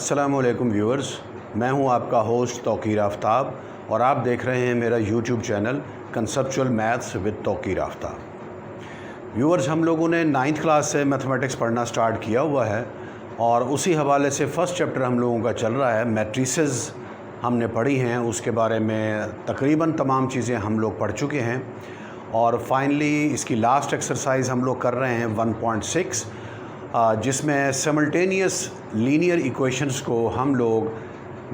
अस्सलामुअलैकुम व्यूअर्स, मैं हूं आपका होस्ट तौकीर आफ्ताब और आप देख रहे हैं मेरा YouTube channel conceptual maths with Tauqeer Aftab. Viewers, हम लोगों ने 9th क्लास से मैथमेटिक्स पढ़ना स्टार्ट किया हुआ है और उसी हवाले से फ़र्स्ट चैप्टर हम लोगों का चल रहा है। मैट्रिसेस हमने पढ़ी हैं, उसके बारे में तकरीबन तमाम चीज़ें हम लोग पढ़ चुके हैं और फाइनली इसकी लास्ट एक्सरसाइज हम लोग कर रहे हैं 1.6, जिसमें सिमल्टेनियस लीनियर इक्वेशंस को हम लोग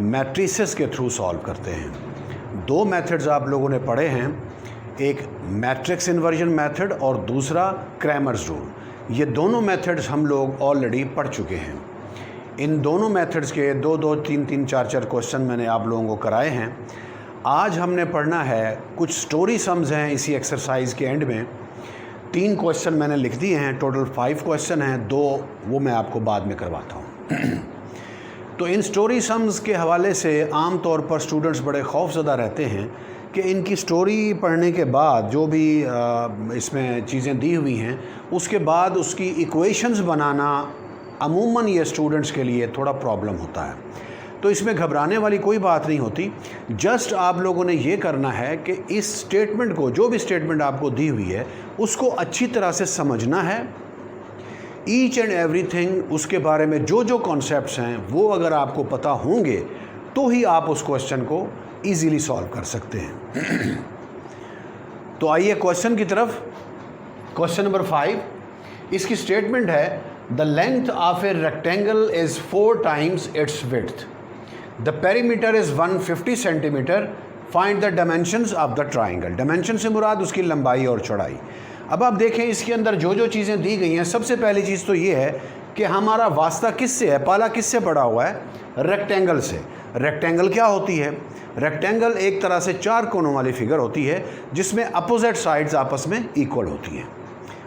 मैट्रिसेस के थ्रू सॉल्व करते हैं। दो मेथड्स आप लोगों ने पढ़े हैं, एक मैट्रिक्स इन्वर्जन मेथड और दूसरा क्रैमर्स रूल। ये दोनों मेथड्स हम लोग ऑलरेडी पढ़ चुके हैं। इन दोनों मेथड्स के 2-2, 3-3, 4-4 क्वेश्चन मैंने आप लोगों को कराए हैं। आज हमने पढ़ना है, कुछ स्टोरी सम्स हैं इसी एक्सरसाइज के एंड में। 3 क्वेश्चन मैंने लिख दिए हैं, टोटल 5 क्वेश्चन हैं, 2 वो मैं आपको बाद में करवाता हूँ। तो इन स्टोरी सम्स के हवाले से आम तौर पर स्टूडेंट्स बड़े खौफज़दा रहते हैं कि इनकी स्टोरी पढ़ने के बाद जो भी इसमें चीज़ें दी हुई हैं उसके बाद उसकी इक्वेशंस बनाना अमूमन ये स्टूडेंट्स के लिए थोड़ा प्रॉब्लम होता है। तो इसमें घबराने वाली कोई बात नहीं होती। जस्ट आप लोगों ने ये करना है कि इस स्टेटमेंट को, जो भी स्टेटमेंट आपको दी हुई है, उसको अच्छी तरह से समझना है। ईच एंड एवरीथिंग, उसके बारे में जो जो कॉन्सेप्ट्स हैं वो अगर आपको पता होंगे तो ही आप उस क्वेश्चन को ईज़िली सॉल्व कर सकते हैं। तो आइए क्वेश्चन की तरफ। क्वेश्चन नंबर 5, इसकी स्टेटमेंट है the length of a rectangle is 4 times its width. The perimeter is 150 centimeter. Find the dimensions of the triangle. Dimension से मुराद उसकी लंबाई और चौड़ाई। अब आप देखें इसके अंदर जो जो चीज़ें दी गई हैं, सबसे पहली चीज़ तो ये है कि हमारा वास्ता किससे है, पाला किससे पड़ा हुआ है, रेक्टेंगल से। रेक्टेंगल क्या होती है? रेक्टेंगल एक तरह से 4 कोनों वाली फिगर होती है जिसमें अपोजिट साइड्स आपस में इक्वल होती हैं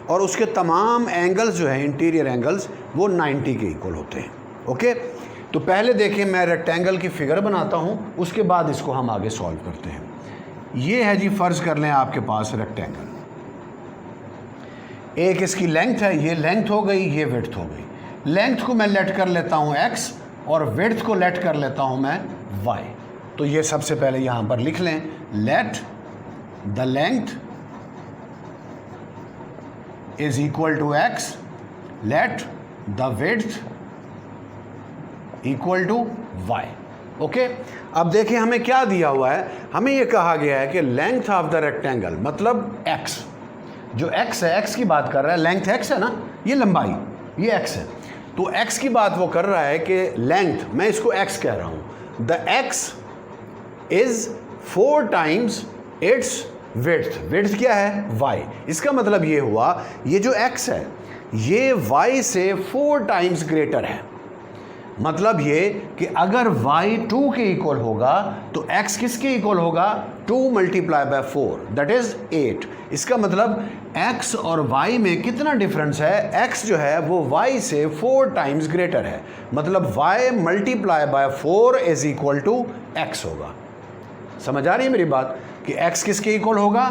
और उसके तमाम एंगल्स जो हैं, इंटीरियर एंगल्स, वो 90 के इक्वल होते हैं। ओके, तो पहले देखें मैं रेक्टेंगल की फिगर बनाता हूँ, उसके बाद इसको हम आगे सॉल्व करते हैं। ये है जी, फ़र्ज़ कर लें आपके पास रेक्टेंगल, एक इसकी लेंथ है, ये लेंथ हो गई, ये विड्थ हो गई। लेंथ को मैं लेट कर लेता हूँ x और विड्थ को लेट कर लेता हूँ मैं y। तो ये सबसे पहले यहाँ पर लिख लें, let the length is equal to x, let the width equal to y। Okay, अब देखिए हमें क्या दिया हुआ है। हमें ये कहा गया है कि लेंथ ऑफ द रेक्टेंगल मतलब x, जो x है, x की बात कर रहा है, लेंथ x है ना, ये लंबाई, ये x है। तो x की बात वो कर रहा है कि लेंथ, मैं इसको x कह रहा हूँ, the x is 4 times its width. Width क्या है? y। इसका मतलब ये हुआ, ये जो x है ये y से 4 times ग्रेटर है। मतलब ये कि अगर y 2 के इक्वल होगा तो x किसके इक्वल होगा? 2 × 4, दैट इज 8। इसका मतलब x और y में कितना डिफरेंस है? x जो है वो y से 4 times ग्रेटर है, मतलब y × 4 is equal to x होगा। समझ आ रही है मेरी बात कि x किसके इक्वल होगा?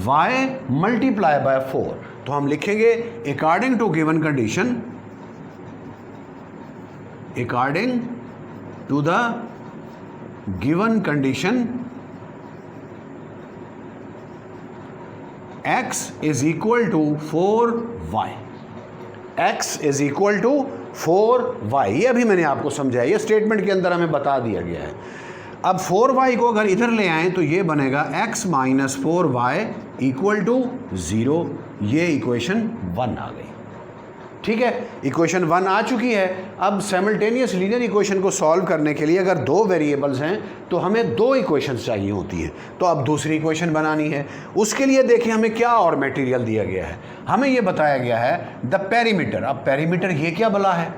y × 4। तो हम लिखेंगे according to given condition, according to the given condition x is equal to 4y। x is equal to 4y, ये अभी मैंने आपको समझाया, ये स्टेटमेंट के अंदर हमें बता दिया गया है। अब 4y को अगर इधर ले आएँ तो ये बनेगा x - 4y इक्वल टू 0। ये इक्वेशन 1 आ गई। ठीक है, इक्वेशन 1 आ चुकी है। अब साइमल्टेनियस लीनियर इक्वेशन को सॉल्व करने के लिए अगर 2 वेरिएबल्स हैं तो हमें 2 इक्वेशंस चाहिए होती हैं। तो अब दूसरी इक्वेशन बनानी है। उसके लिए देखें हमें क्या और मटेरियल दिया गया है। हमें ये बताया गया है द पेरीमीटर। अब पेरीमीटर ये क्या बला है?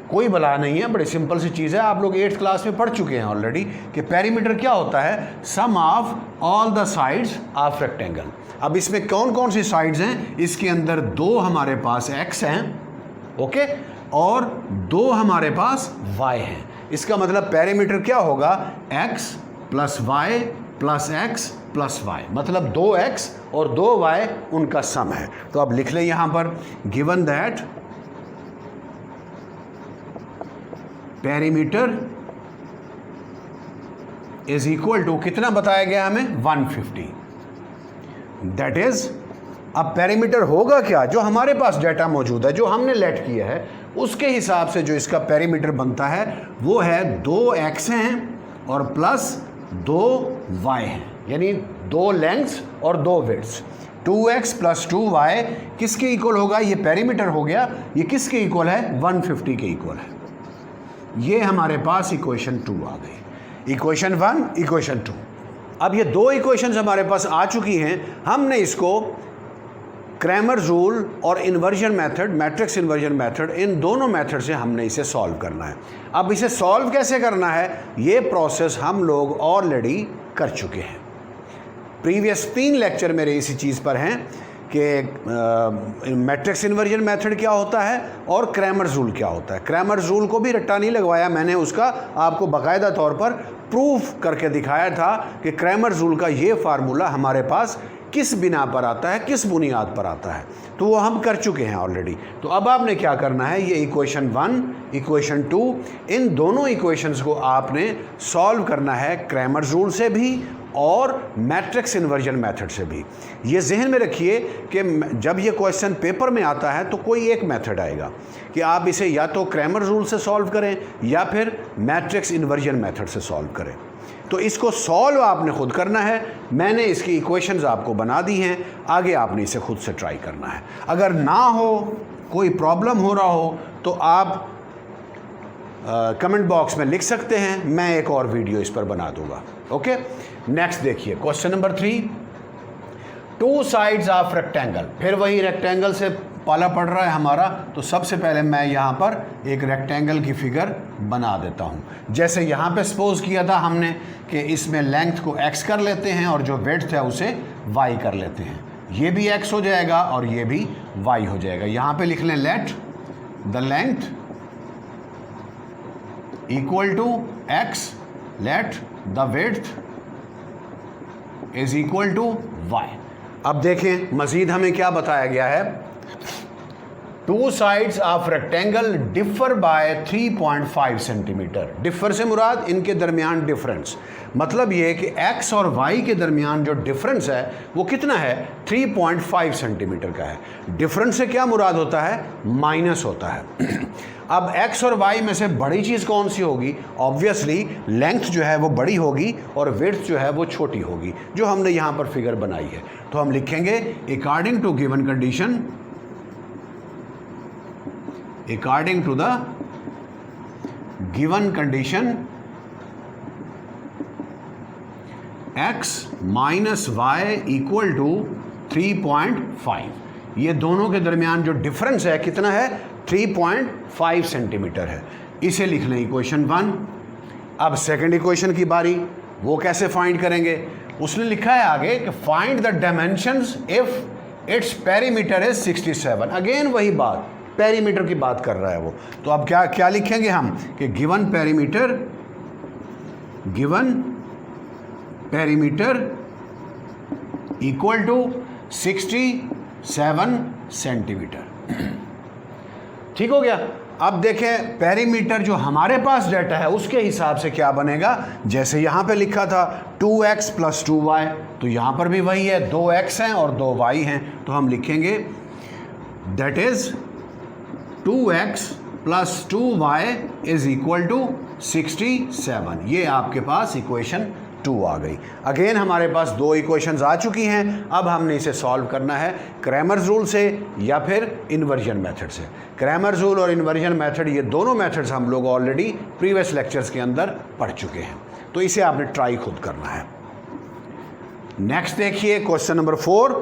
कोई बला नहीं है, बड़ी सिंपल सी चीज़ है, आप लोग 8th क्लास में पढ़ चुके हैं ऑलरेडी कि पेरीमीटर क्या होता है? Sum of all the sides of rectangle. अब इसमें कौन कौन सी साइड्स हैं? इसके अंदर 2 हमारे पास x हैं, ओके, और 2 हमारे पास y हैं। इसका मतलब पेरीमीटर क्या होगा? x + y + x + y, मतलब 2x और 2y उनका सम है। तो अब लिख लें यहाँ पर, given that perimeter is equal to कितना बताया गया हमें 150। दैट इज अब पेरीमीटर होगा क्या, जो हमारे पास डाटा मौजूद है, जो हमने लेट किया है, उसके हिसाब से जो इसका पेरीमीटर बनता है वो है 2x हैं और प्लस 2y हैं, यानी 2 लेंथ्स और 2 विड्थ्स। 2x प्लस 2y किसके इक्वल होगा, ये पेरीमीटर हो गया, ये किसके इक्वल है 150 के इक्वल है। ये हमारे पास इक्वेशन 2 आ गई, इक्वेशन 1 इक्वेशन 2। अब ये दो इक्वेशंस हमारे पास आ चुकी हैं, हमने इसको क्रैमर्स रूल और inversion method, matrix inversion method, इन दोनों मेथड से हमने इसे सॉल्व करना है। अब इसे सॉल्व कैसे करना है, ये प्रोसेस हम लोग ऑलरेडी कर चुके हैं। प्रीवियस 3 लेक्चर मेरे इसी चीज़ पर हैं कि मैट्रिक्स इन्वर्जन मेथड क्या होता है और क्रैमर्स रूल क्या होता है। क्रैमर्स रूल को भी रट्टा नहीं लगवाया मैंने, उसका आपको बाकायदा तौर पर प्रूफ करके दिखाया था कि क्रैमर्स रूल का ये फार्मूला हमारे पास किस बिना पर आता है, किस बुनियाद पर आता है, तो वो हम कर चुके हैं ऑलरेडी। तो अब आपने क्या करना है, ये इक्वेशन 1 इक्वेशन 2, इन दोनों इक्वेशंस को आपने सॉल्व करना है क्रैमर्स रूल से भी और मैट्रिक्स इन्वर्जन मेथड से भी। ये जहन में रखिए कि जब ये क्वेश्चन पेपर में आता है तो कोई एक मेथड आएगा कि आप इसे या तो क्रैमर्स रूल से सॉल्व करें या फिर मैट्रिक्स इन्वर्जन मेथड से सॉल्व करें। तो इसको सॉल्व आपने खुद करना है, मैंने इसकी इक्वेशंस आपको बना दी हैं, आगे आपने इसे खुद से ट्राई करना है। अगर ना हो, कोई प्रॉब्लम हो रहा हो, तो आप कमेंट बॉक्स में लिख सकते हैं, मैं एक और वीडियो इस पर बना दूंगा। ओके, नेक्स्ट देखिए question number 3, 2 sides of rectangle. फिर वही रेक्टेंगल से पाला पड़ रहा है हमारा, तो सबसे पहले मैं यहाँ पर एक रेक्टेंगल की फिगर बना देता हूँ। जैसे यहाँ पे सपोज किया था हमने कि इसमें लेंथ को x कर लेते हैं और जो विड्थ है उसे y कर लेते हैं। ये भी x हो जाएगा और ये भी y हो जाएगा। यहाँ पे लिख लें let the length equal to x, let the width is equal to y। अब देखें मजीद हमें क्या बताया गया है, 2 sides of rectangle differ by 3.5 centimetre. Differ से मुराद इनके दरमियान डिफरेंस, मतलब ये कि x और y के दरमियान जो डिफरेंस है वो कितना है, 3.5 सेंटीमीटर का है। डिफरेंस से क्या मुराद होता है, माइनस होता है। अब x और y में से बड़ी चीज़ कौन सी होगी, ऑब्वियसली लेंथ जो है वो बड़ी होगी और विड्थ जो है वो छोटी होगी, जो हमने यहाँ पर फिगर बनाई है। तो हम लिखेंगे according to given condition, according to the given condition x minus y equal to 3.5। ये दोनों के दरमियान जो डिफरेंस है कितना है, 3.5 सेंटीमीटर है। इसे लिख लें इक्वेशन 1। अब सेकंड इक्वेशन की बारी, वो कैसे फाइंड करेंगे, उसने लिखा है आगे कि find the dimensions if its perimeter is 67। Again वही बात, पेरीमीटर की बात कर रहा है वो। तो अब क्या क्या लिखेंगे हम कि given perimeter equal to 67 centimetre. ठीक हो गया। अब देखें पेरीमीटर जो हमारे पास डाटा है उसके हिसाब से क्या बनेगा, जैसे यहाँ पे लिखा था 2x प्लस 2y, तो यहाँ पर भी वही है, 2x हैं और 2y हैं। तो हम लिखेंगे that is 2x plus 2y is equal to 67। ये आपके पास इक्वेशन 2 आ गई। अगेन हमारे पास दो इक्वेशंस आ चुकी हैं, अब हमने इसे सॉल्व करना है क्रैमर्स रूल से या फिर इन्वर्जन मेथड से। क्रैमर्स रूल और इन्वर्जन मेथड, ये दोनों मेथड्स हम लोग ऑलरेडी प्रीवियस लेक्चर्स के अंदर पढ़ चुके हैं, तो इसे आपने ट्राई खुद करना है। नेक्स्ट देखिए क्वेश्चन नंबर 4,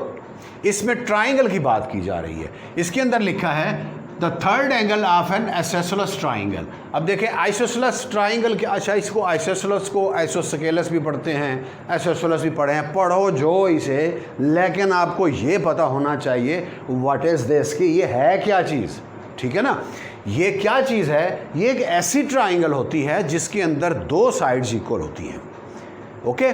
इसमें ट्राइंगल की बात की जा रही है। इसके अंदर लिखा है the third angle of N isosceles triangle. अब देखें आइसोसेलेस ट्राइंगल के, अच्छा इसको आइसोसेलेस को आइसोस्केलस भी पढ़ते हैं, आइसोसेलेस भी पढ़े हैं, पढ़ो जो इसे, लेकिन आपको ये पता होना चाहिए व्हाट इज़ दिस, कि ये है क्या चीज़। ठीक है ना, ये क्या चीज़ है, ये एक ऐसी ट्राइंगल होती है जिसके अंदर 2 साइड्स इक्वल होती हैं। ओके,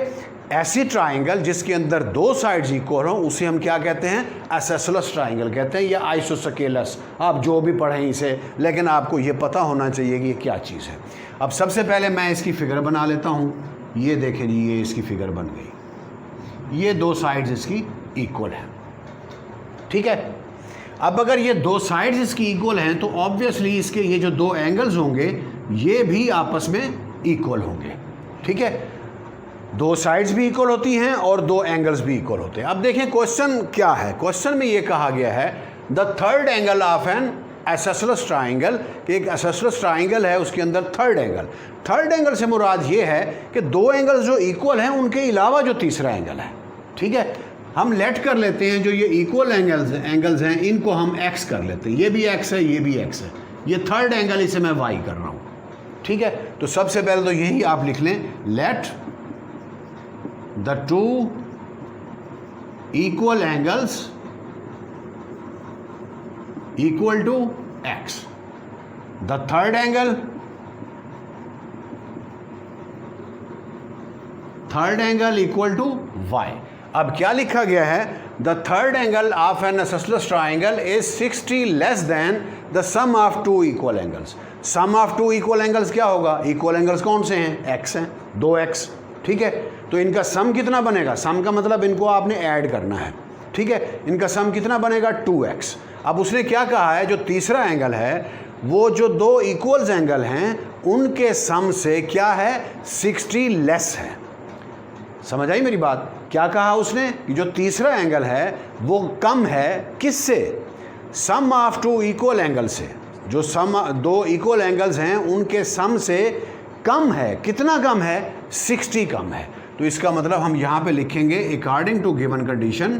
ऐसी ट्राइंगल जिसके अंदर दो साइड्स इक्वल हों उसे हम क्या कहते हैं? आइसोसेलेस ट्राइंगल कहते हैं या आइसोस्केलस, आप जो भी पढ़ें इसे, लेकिन आपको ये पता होना चाहिए कि ये क्या चीज़ है। अब सबसे पहले मैं इसकी फिगर बना लेता हूँ। ये देखें जी, ये इसकी फिगर बन गई। ये दो साइड्स इसकी इक्वल हैं, ठीक है। अब अगर ये दो साइड्स इसकी इक्वल हैं तो ऑब्वियसली इसके ये जो दो एंगल्स होंगे ये भी आपस में इक्वल होंगे, ठीक है। दो साइड्स भी इक्वल होती हैं और दो एंगल्स भी इक्वल होते हैं। अब देखें क्वेश्चन क्या है। क्वेश्चन में ये कहा गया है the third angle of N isosceles triangle, कि एक आइसोसेलेस ट्राइंगल है उसके अंदर थर्ड एंगल। थर्ड एंगल से मुराद ये है कि दो एंगल्स जो इक्वल हैं उनके अलावा जो तीसरा एंगल है, ठीक है। हम लेट कर लेते हैं जो ये इक्वल एंगल्स हैं इनको हम एक्स कर लेते हैं। ये भी एक्स है, ये भी एक्स है। ये थर्ड एंगल, इसे मैं वाई कर रहा हूँ, ठीक है। तो सबसे पहले तो यही आप लिख लें, late the two equal angles equal to x. The third angle equal to y. अब क्या लिखा गया है? The third angle of an isosceles triangle is 60 less than the sum of two equal angles. Sum of two equal angles क्या होगा? Equal angles कौन से हैं? x हैं, 2x, ठीक है। तो इनका सम कितना बनेगा? सम का मतलब इनको आपने ऐड करना है, ठीक है। इनका सम कितना बनेगा? 2x। अब उसने क्या कहा है, जो तीसरा एंगल है वो जो दो इक्वल्स एंगल हैं उनके सम से क्या है? 60 लेस है। समझ आई मेरी बात? क्या कहा उसने कि जो तीसरा एंगल है वो कम है किससे? सम ऑफ टू इक्वल एंगल से। जो सम दो इक्वल एंगल्स हैं उनके सम से कम है। कितना कम है? 60 कम है। तो इसका मतलब हम यहां पे लिखेंगे according to given condition,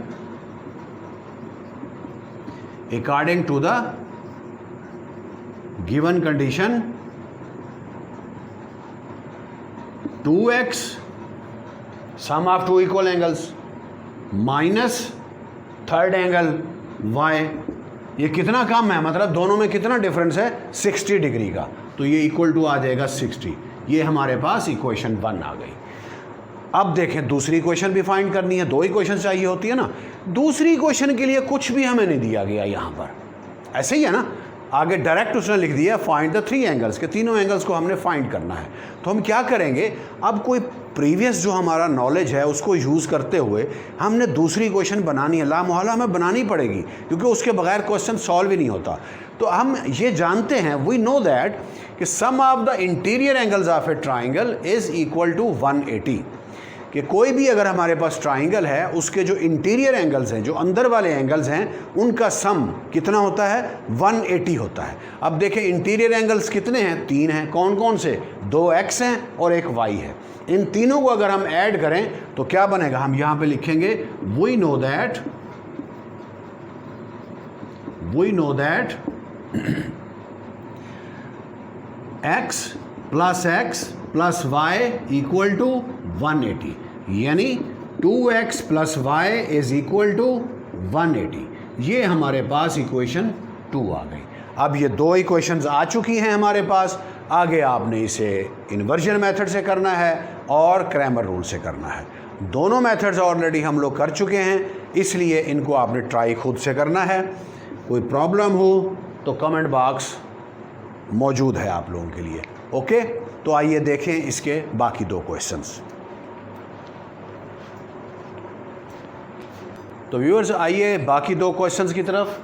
according to the given condition 2x sum of two equal angles minus third angle y, ये कितना कम है? मतलब दोनों में कितना डिफरेंस है? 60 डिग्री का। तो ये इक्वल टू आ जाएगा 60। ये हमारे पास इक्वेशन 1 आ गई। अब देखें दूसरी इक्वेशन भी फाइंड करनी है। दो इक्वेशन चाहिए होती है ना। दूसरी इक्वेशन के लिए कुछ भी हमें नहीं दिया गया यहाँ पर, ऐसे ही है ना। आगे डायरेक्ट उसने लिख दिया फाइंड द थ्री एंगल्स, के तीनों एंगल्स को हमने फाइंड करना है। तो हम क्या करेंगे, अब कोई प्रीवियस जो हमारा नॉलेज है उसको यूज़ करते हुए हमने दूसरी इक्वेशन बनानी है। ला मोहल्ला हमें बनानी पड़ेगी क्योंकि उसके बगैर क्वेश्चन सॉल्व ही नहीं होता। तो हम ये जानते हैं, वी नो दैट कि sum of the interior angles of a triangle is equal to 180, कि कोई भी अगर हमारे पास ट्राइंगल है उसके जो इंटीरियर एंगल्स हैं, जो अंदर वाले एंगल्स हैं, उनका सम कितना होता है? 180 होता है। अब देखें इंटीरियर एंगल्स कितने हैं? 3 हैं। कौन कौन से? 2x हैं और एक y है। इन तीनों को अगर हम ऐड करें तो क्या बनेगा? हम यहाँ पे लिखेंगे we know that x plus y equal to 180, यानी 2x plus y is equal to 180। ये हमारे पास इक्वेशन 2 आ गई। अब ये दो इक्वेशंस आ चुकी हैं हमारे पास। आगे आपने इसे इन्वर्जन मेथड से करना है और क्रैमर रूल से करना है। दोनों मेथड्स ऑलरेडी हम लोग कर चुके हैं, इसलिए इनको आपने ट्राई खुद से करना है। कोई प्रॉब्लम हो तो कमेंट बॉक्स मौजूद है आप लोगों के लिए। ओके, तो आइए देखें इसके बाकी दो क्वेश्चंस। तो व्यूअर्स आइए बाकी दो क्वेश्चंस की तरफ।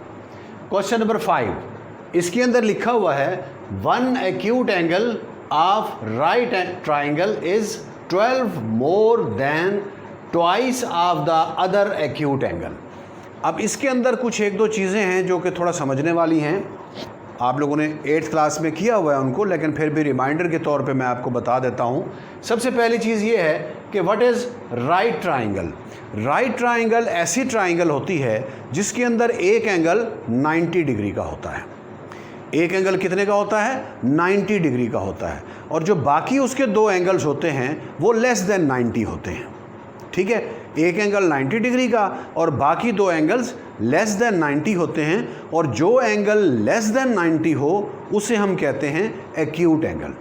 क्वेश्चन नंबर 5, इसके अंदर लिखा हुआ है one acute angle of right triangle is 12 more than twice of the other acute angle. अब इसके अंदर कुछ एक दो चीज़ें हैं जो कि थोड़ा समझने वाली हैं। आप लोगों ने 8th क्लास में किया हुआ है उनको, लेकिन फिर भी रिमाइंडर के तौर पे मैं आपको बता देता हूँ। सबसे पहली चीज़ ये है कि what is right triangle. Right triangle ऐसी ट्राइंगल होती है जिसके अंदर एक एंगल 90 डिग्री का होता है। एक एंगल कितने का होता है? 90 डिग्री का होता है। और जो बाकी उसके दो एंगल्स होते हैं वो लेस देन 90 होते हैं। ठीक है, एक एंगल 90 डिग्री का और बाकी दो एंगल्स लेस देन 90 होते हैं। और जो एंगल लेस देन 90 हो उसे हम कहते हैं एक्यूट एंगल।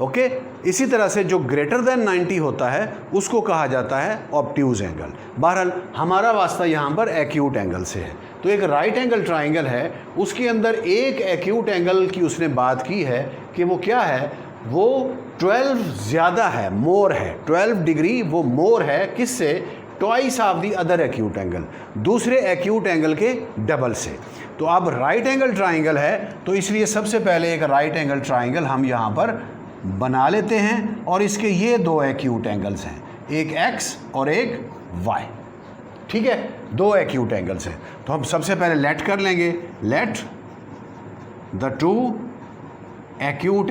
ओके, इसी तरह से जो ग्रेटर देन 90 होता है उसको कहा जाता है ऑब्ट्यूज एंगल। बहरहाल हमारा वास्ता यहाँ पर एक्यूट एंगल से है। तो एक राइट एंगल ट्राइंगल है, उसके अंदर एक एक्यूट एंगल की उसने बात की है कि वो क्या है, वो 12 ज़्यादा है, मोर है, 12 डिग्री वो मोर है, किससे, twice of the other acute angle, दूसरे एक्यूट एंगल के डबल से। तो अब राइट एंगल ट्राइंगल है तो इसलिए सबसे पहले एक राइट एंगल ट्राइंगल हम यहाँ पर बना लेते हैं और इसके ये दो एक्यूट एंगल्स हैं, एक एक्स और एक वाई। ठीक है, दो एक्यूट एंगल्स हैं। तो हम सबसे पहले लेट कर लेंगे, let the two acute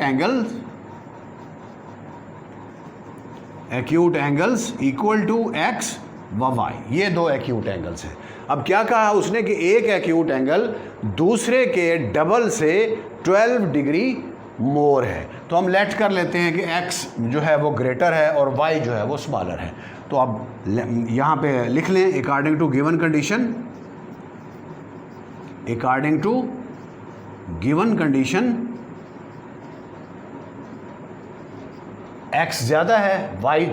angles equal to x व वाई, ये दो एक्यूट एंगल्स हैं। अब क्या कहा उसने कि एक एक्यूट एंगल दूसरे के डबल से 12 डिग्री मोर है। तो हम लेट कर लेते हैं कि x जो है वो ग्रेटर है और y जो है वो स्मॉलर है। तो अब यहाँ पे लिख लें according to given condition x ज़्यादा है, y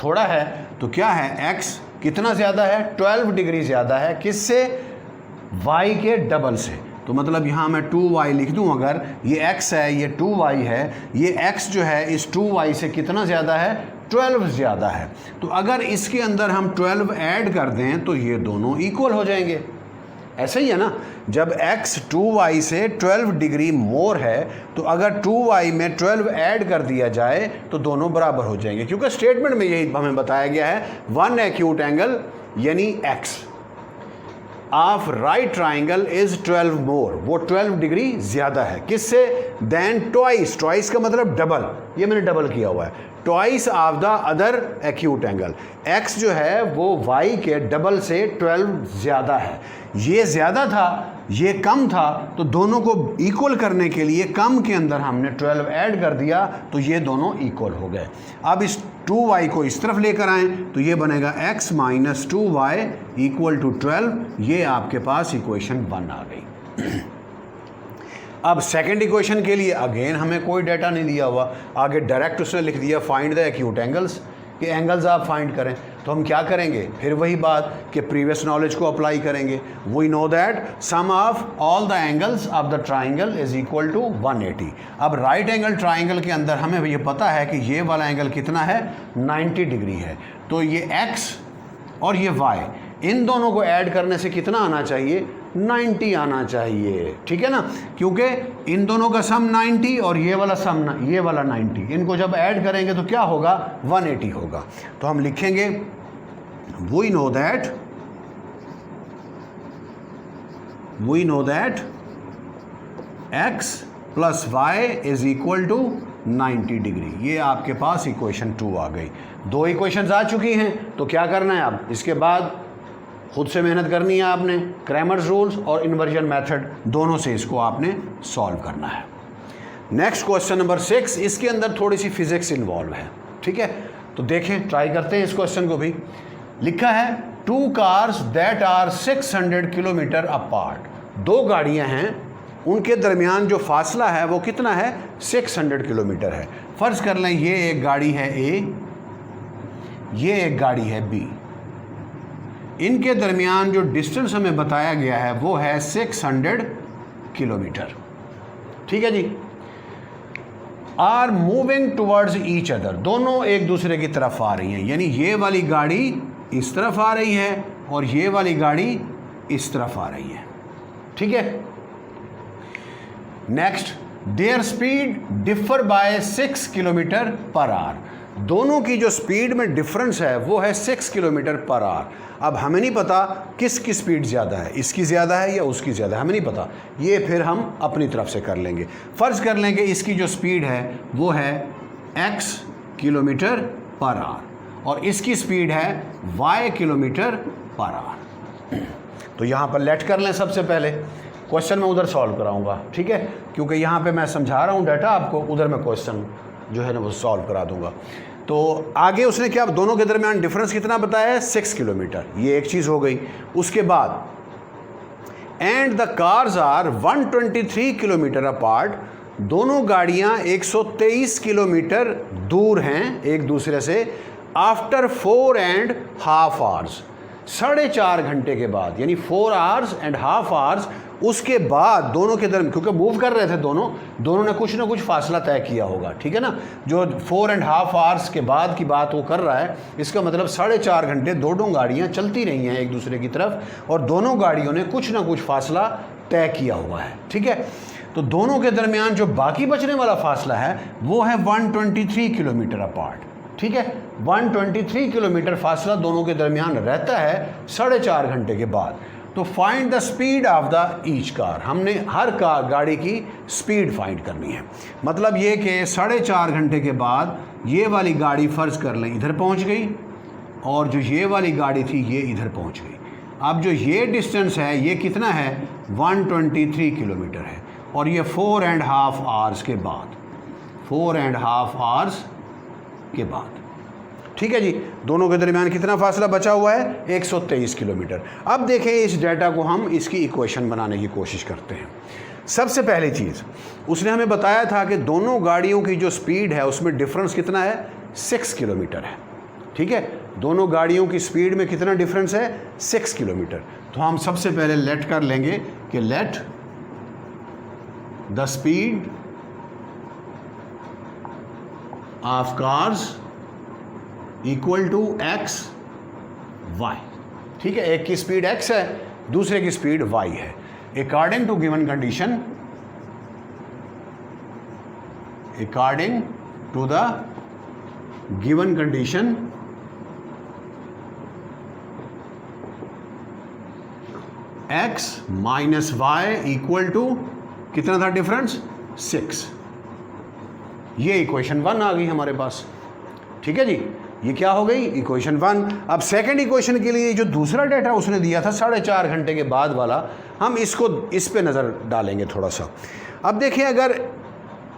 थोड़ा है, तो क्या है, x कितना ज़्यादा है, 12 डिग्री ज़्यादा है, किससे, y के डबल से। तो मतलब यहाँ मैं 2y लिख दूँ, अगर ये x है ये 2y है, ये x जो है इस 2y से कितना ज़्यादा है, 12 ज़्यादा है। तो अगर इसके अंदर हम 12 ऐड कर दें तो ये दोनों इक्वल हो जाएंगे। ऐसा ही है ना, जब x 2y से 12 डिग्री मोर है तो अगर 2y में 12 ऐड कर दिया जाए तो दोनों बराबर हो जाएंगे, क्योंकि स्टेटमेंट में यही हमें बताया गया है, वन एक्यूट एंगल यानी x of right triangle is 12 मोर, वो 12 डिग्री ज़्यादा है, किससे, देन ट्वाइस, ट्वाइस का मतलब डबल, ये मैंने डबल किया हुआ है, twice of the other acute angle, x जो है वो y के डबल से 12 ज़्यादा है। ये ज़्यादा था ये कम था, तो दोनों को इक्वल करने के लिए कम के अंदर हमने 12 ऐड कर दिया तो ये दोनों इक्वल हो गए। अब इस 2y को इस तरफ लेकर आएँ तो ये बनेगा x minus 2y equal to 12, ये आपके पास इक्वेशन 1 आ गई। अब सेकंड इक्वेशन के लिए अगेन हमें कोई डाटा नहीं दिया हुआ, आगे डायरेक्ट उसने लिख दिया फाइंड द एक्यूट एंगल्स, कि एंगल्स आप फाइंड करें। तो हम क्या करेंगे, फिर वही बात कि प्रीवियस नॉलेज को अप्लाई करेंगे। We know that sum of all the angles of the triangle is equal to 180। अब राइट एंगल ट्राइंगल के अंदर हमें ये पता है कि ये वाला एंगल कितना है, 90 डिग्री है। तो ये x और ये y, इन दोनों को ऐड करने से कितना आना चाहिए, 90 आना चाहिए। ठीक है ना, क्योंकि इन दोनों का सम 90 और ये वाला सम ये वाला 90, इनको जब ऐड करेंगे तो क्या होगा, 180 होगा। तो हम लिखेंगे we know that x plus y is equal to 90 degree. ये आपके पास इक्वेशन 2 आ गई। दो इक्वेशंस आ चुकी हैं, तो क्या करना है, अब इसके बाद खुद से मेहनत करनी है आपने, क्रैमर्स रूल्स और इन्वर्जन मेथड दोनों से इसको आपने सॉल्व करना है। नेक्स्ट क्वेश्चन नंबर 6, इसके अंदर थोड़ी सी फिजिक्स इन्वॉल्व है। ठीक है, तो देखें, ट्राई करते हैं इस क्वेश्चन को भी। लिखा है 2 cars that are 600 kilometre apart, दो गाड़ियां हैं, उनके दरमियान जो फासला है वो कितना है, 600 किलोमीटर है। फ़र्ज़ कर लें ये एक गाड़ी है A, ये एक गाड़ी है B, इनके दरमियान जो डिस्टेंस हमें बताया गया है वो है 600 किलोमीटर। ठीक है जी। Are moving towards each other, दोनों एक दूसरे की तरफ आ रही हैं, यानी ये वाली गाड़ी इस तरफ आ रही है और ये वाली गाड़ी इस तरफ आ रही है। ठीक है। Next, there speed differ by 6 kilometre per hour, दोनों की जो स्पीड में डिफरेंस है वो है 6 किलोमीटर पर आवर। अब हमें नहीं पता किसकी स्पीड ज़्यादा है, इसकी ज़्यादा है या उसकी ज़्यादा है, हमें नहीं पता, ये फिर हम अपनी तरफ से कर लेंगे। फ़र्ज़ कर लेंगे इसकी जो स्पीड है वो है x किलोमीटर पर आवर और इसकी स्पीड है y किलोमीटर पर आवर। तो यहाँ पर लेट कर लें सबसे पहले, क्वेश्चन मैं उधर सॉल्व कराऊंगा। ठीक है, क्योंकि यहाँ पे मैं समझा रहा हूँ डाटा आपको, उधर मैं क्वेश्चन जो है ना वो सॉल्व करा दूंगा। तो आगे उसने क्या, दोनों के दरमियान डिफरेंस कितना बताया है, 6 किलोमीटर, ये एक चीज़ हो गई। उसके बाद and the cars are 123 kilometre apart, दोनों गाड़ियां 123 किलोमीटर दूर हैं एक दूसरे से आफ्टर 4.5 आवर्स, 4.5 घंटे के बाद, यानी 4 आवर्स एंड हाफ आवर्स उसके बाद दोनों के दरमियान, क्योंकि मूव कर रहे थे दोनों ने कुछ ना कुछ फासला तय किया होगा, ठीक है ना। जो 4.5 आवर्स के बाद की बात वो कर रहा है, इसका मतलब 4.5 घंटे दोनों गाड़ियां चलती रही हैं एक दूसरे की तरफ और दोनों गाड़ियों ने कुछ ना कुछ फासला तय किया हुआ है, ठीक है। तो दोनों के दरमियान जो बाकी बचने वाला फासला है वो है 123 किलोमीटर अपार्ट, ठीक है। 123 किलोमीटर फासला दोनों के दरमियान रहता है 4.5 घंटे के बाद। तो find the speed of the each car, हमने हर कार गाड़ी की स्पीड फाइंड करनी है। मतलब ये कि 4.5 घंटे के बाद ये वाली गाड़ी फ़र्ज़ कर लें इधर पहुंच गई और जो ये वाली गाड़ी थी ये इधर पहुंच गई। अब जो ये डिस्टेंस है ये कितना है, 123 किलोमीटर है और ये 4.5 आवर्स के बाद, 4.5 आवर्स के बाद, ठीक है जी। दोनों के दरमियान कितना फासला बचा हुआ है, 123 किलोमीटर। अब देखें इस डेटा को हम इसकी इक्वेशन बनाने की कोशिश करते हैं। सबसे पहली चीज़ उसने हमें बताया था कि दोनों गाड़ियों की जो स्पीड है उसमें डिफरेंस कितना है, 6 किलोमीटर है, ठीक है। दोनों गाड़ियों की स्पीड में कितना डिफरेंस है, 6 किलोमीटर। तो हम सबसे पहले लेट कर लेंगे कि let the speed of cars equal to x y, ठीक है। एक की स्पीड x है, दूसरे की स्पीड y है। According to given condition, according to the given condition x minus y equal to कितना था डिफरेंस, 6। ये इक्वेशन 1 आ गई हमारे पास, ठीक है जी। ये क्या हो गई, इक्वेशन 1। अब सेकंड इक्वेशन के लिए जो दूसरा डेटा उसने दिया था 4.5 घंटे के बाद वाला, हम इसको इस पे नज़र डालेंगे थोड़ा सा। अब देखिए अगर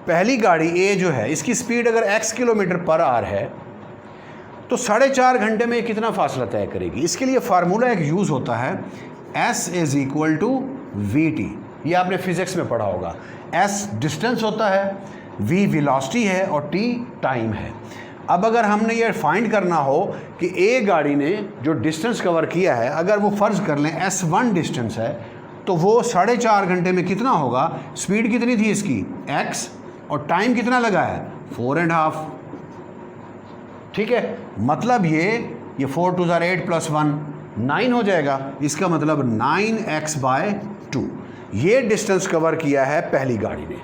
पहली गाड़ी ए जो है इसकी स्पीड अगर x किलोमीटर पर आवर है तो 4.5 घंटे में कितना फासला तय करेगी। इसके लिए फार्मूला एक यूज़ होता है, s is equal to v t. ये आपने फिज़िक्स में पढ़ा होगा। s डिस्टेंस होता है, v वेलोसिटी है और t टाइम है। अब अगर हमने ये फाइंड करना हो कि ए गाड़ी ने जो डिस्टेंस कवर किया है, अगर वो फ़र्ज़ कर लें s1 डिस्टेंस है, तो वो 4.5 घंटे में कितना होगा, स्पीड कितनी थी इसकी x और टाइम कितना लगा है 4.5, ठीक है। मतलब ये 4 2 8 + 1 9 हो जाएगा। इसका मतलब 9x/2 ये डिस्टेंस कवर किया है पहली गाड़ी ने।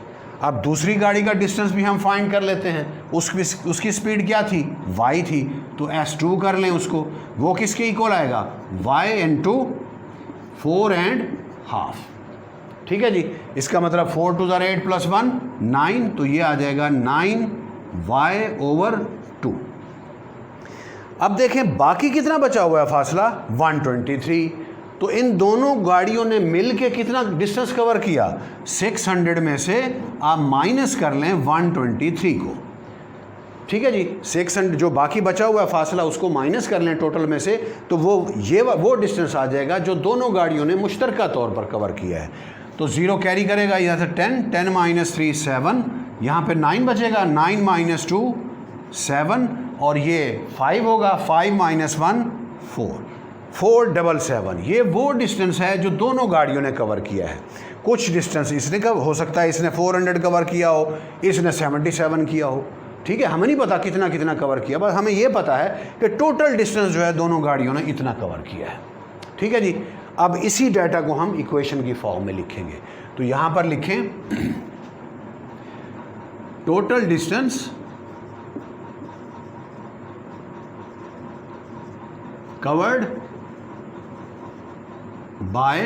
अब दूसरी गाड़ी का डिस्टेंस भी हम फाइंड कर लेते हैं। उसकी स्पीड क्या थी, y थी, तो s2 कर लें उसको। वो किसके इक्वल आएगा, y × 4.5, ठीक है जी। इसका मतलब 4 2 8 + 1 9, तो ये आ जाएगा 9y/2। अब देखें बाकी कितना बचा हुआ है फासला, 123। तो इन दोनों गाड़ियों ने मिल के कितना डिस्टेंस कवर किया, 600 में से आप माइनस कर लें 123 को, ठीक है जी। 600 जो बाकी बचा हुआ है फासला उसको माइनस कर लें टोटल में से, तो वो डिस्टेंस आ जाएगा जो दोनों गाड़ियों ने मुश्तरका तौर पर कवर किया है। तो 0 कैरी करेगा, यहाँ से 10 - 3 7, यहाँ पे 9 बचेगा, 9 - 2 7 और ये 5 होगा, 5 - 1 4, 477। ये वो डिस्टेंस है जो दोनों गाड़ियों ने कवर किया है। कुछ डिस्टेंस इसने हो सकता है इसने 400 कवर किया हो, इसने 77 किया हो, ठीक है। हमें नहीं पता कितना कितना कवर किया, बस हमें ये पता है कि टोटल डिस्टेंस जो है दोनों गाड़ियों ने इतना कवर किया है, ठीक है जी। अब इसी डाटा को हम इक्वेशन की फॉर्म में लिखेंगे। तो यहाँ पर लिखें total distance covered by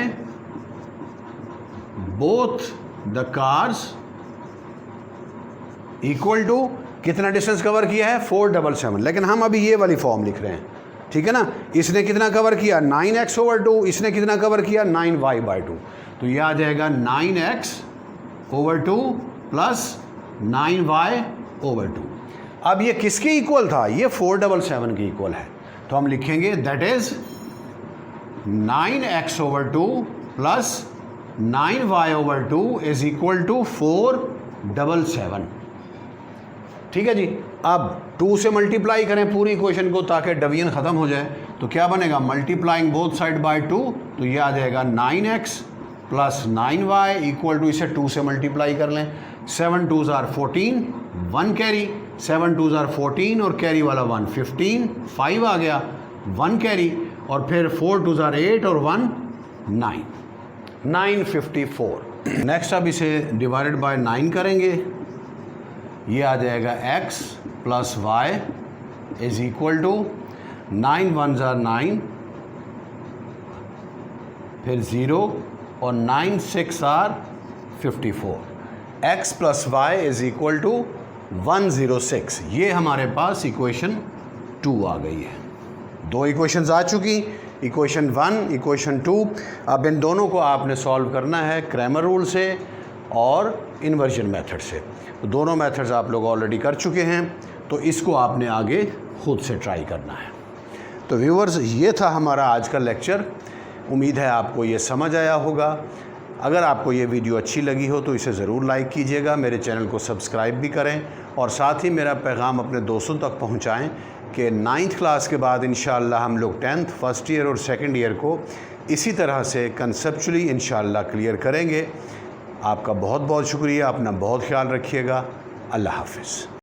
both the cars equal to कितना डिस्टेंस कवर किया है, 477। लेकिन हम अभी ये वाली फॉर्म लिख रहे हैं, ठीक है ना। इसने कितना कवर किया, 9x/2, इसने कितना कवर किया, 9y/2। तो ये आ जाएगा 9x/2 + 9y/2। अब ये किसके इक्वल था, ये 477 के इक्वल है। तो हम लिखेंगे that is 9x/2 + 9y/2 is equal to 4 777। ठीक है जी। अब 2 से मल्टीप्लाई करें पूरी इक्वेशन को ताकि डिवीजन ख़त्म हो जाए, तो क्या बनेगा, मल्टीप्लाइंग बोथ साइड बाय 2, तो ये आ जाएगा 9x plus 9y equal to, इसे 2 से मल्टीप्लाई कर लें, 7 2s are 14, 1 carry, 7 2s are 14 और कैरी वाला 1 15, 5 आ गया, 1 कैरी, और फिर 4 2s are 8 और 1 9, 954। नेक्स्ट अब इसे डिवाइडेड बाय 9 करेंगे, ये आ जाएगा x plus y is equal to 9 1s are 9, फिर 0 और 9 6 are 54। x plus y is equal to 106। ये हमारे पास इक्वेशन 2 आ गई है। 2 इक्वेशंस आ चुकी, इक्वेशन 1, इक्वेशन 2। अब इन दोनों को आपने सॉल्व करना है क्रैमर रूल से और इन्वर्जन मेथड से। तो दोनों मेथड्स आप लोग ऑलरेडी कर चुके हैं, तो इसको आपने आगे खुद से ट्राई करना है। तो व्यूअर्स, ये था हमारा आज का लेक्चर। उम्मीद है आपको ये समझ आया होगा। अगर आपको ये वीडियो अच्छी लगी हो तो इसे ज़रूर लाइक कीजिएगा, मेरे चैनल को सब्सक्राइब भी करें और साथ ही मेरा पैगाम अपने दोस्तों तक पहुंचाएं कि 9th क्लास के बाद इंशाअल्लाह हम लोग 10th फर्स्ट ईयर और सेकंड ईयर को इसी तरह से कंसेप्चुअली इंशाअल्लाह क्लियर करेंगे। आपका बहुत बहुत शुक्रिया, अपना बहुत ख्याल रखिएगा। अल्लाह हाफ़िज़।